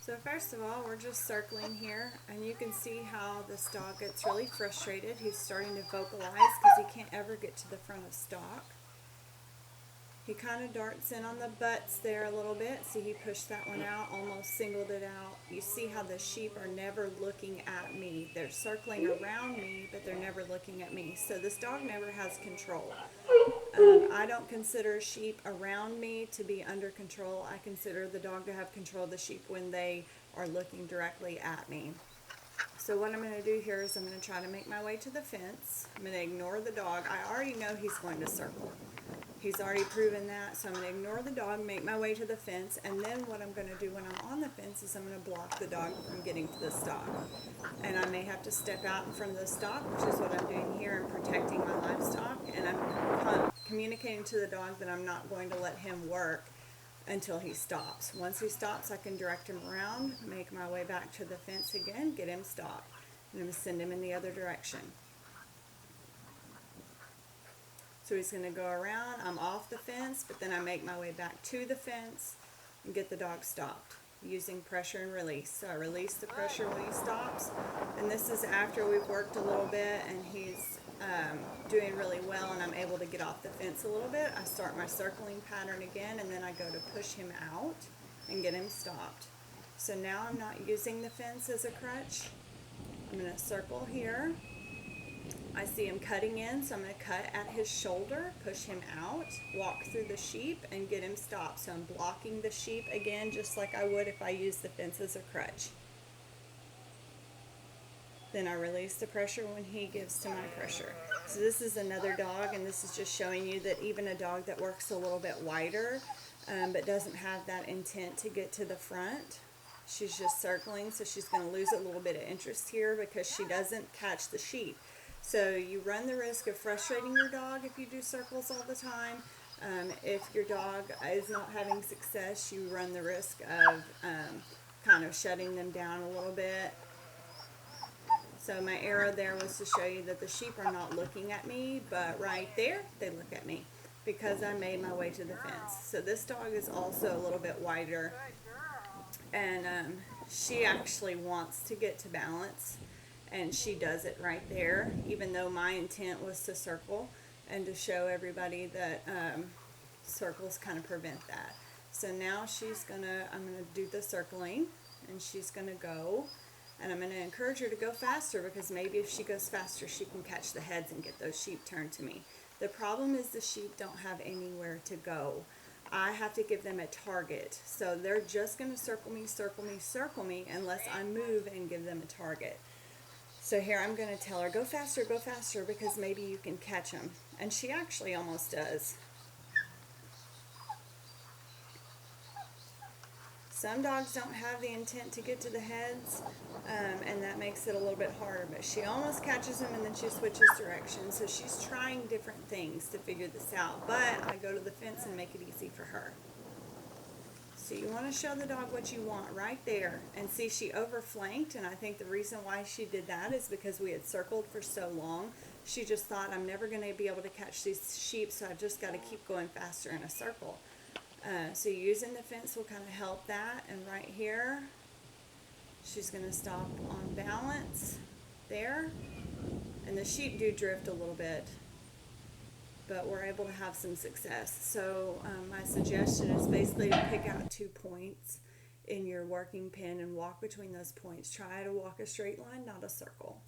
So first of all, we're just circling here, and you can see how this dog gets really frustrated. He's starting to vocalize because he can't ever get to the front of stock. He kind of darts in on the butts there a little bit. See, he pushed that one out, almost singled it out. You see how the sheep are never looking at me. They're circling around me, but they're never looking at me. So this dog never has control. I don't consider sheep around me to be under control. I consider the dog to have control of the sheep when they are looking directly at me. So what I'm going to do here is I'm going to try to make my way to the fence. I'm going to ignore the dog. I already know he's going to circle. He's already proven that, so I'm going to ignore the dog, make my way to the fence, and then what I'm going to do when I'm on the fence is I'm going to block the dog from getting to the stock. And I may have to step out in front of the stock, which is what I'm doing here, and protecting my livestock, and I'm communicating to the dog that I'm not going to let him work until he stops. Once he stops, I can direct him around, make my way back to the fence again, get him stopped, and I'm going to send him in the other direction. So he's going to go around, I'm off the fence, but then I make my way back to the fence and get the dog stopped using pressure and release. So I release the pressure when he stops, and this is after we've worked a little bit and he's doing really well and I'm able to get off the fence a little bit. I start my circling pattern again, and then I go to push him out and get him stopped. So now I'm not using the fence as a crutch. I'm going to circle here. I see him cutting in, so I'm going to cut at his shoulder, push him out, walk through the sheep, and get him stopped. So I'm blocking the sheep again, just like I would if I used the fence as a crutch. Then I release the pressure when he gives to my pressure. So this is another dog, and this is just showing you that even a dog that works a little bit wider, but doesn't have that intent to get to the front, she's just circling, so she's going to lose a little bit of interest here because she doesn't catch the sheep. So you run the risk of frustrating your dog if you do circles all the time. If your dog is not having success, you run the risk of kind of shutting them down a little bit. So my arrow there was to show you that the sheep are not looking at me, but right there they look at me because I made my way to the fence. So this dog is also a little bit wider, and she actually wants to get to balance. And she does it right there, even though my intent was to circle and to show everybody that circles kind of prevent that. So now I'm gonna do the circling, and she's gonna go, and I'm gonna encourage her to go faster because maybe if she goes faster, she can catch the heads and get those sheep turned to me. The problem is the sheep don't have anywhere to go. I have to give them a target. So they're just gonna circle me, circle me, circle me unless I move and give them a target. So here I'm going to tell her, go faster, because maybe you can catch them. And she actually almost does. Some dogs don't have the intent to get to the heads, and that makes it a little bit harder. But she almost catches them, and then she switches directions. So she's trying different things to figure this out. But I go to the fence and make it easy for her. So you want to show the dog what you want right there. And see, she overflanked, and I think the reason why she did that is because we had circled for so long. She just thought, I'm never going to be able to catch these sheep, so I've just got to keep going faster in a circle. So using the fence will kind of help that. And right here, she's going to stop on balance there. And the sheep do drift a little bit, but we're able to have some success. So my suggestion is basically to pick out 2 points in your working pen and walk between those points. Try to walk a straight line, not a circle.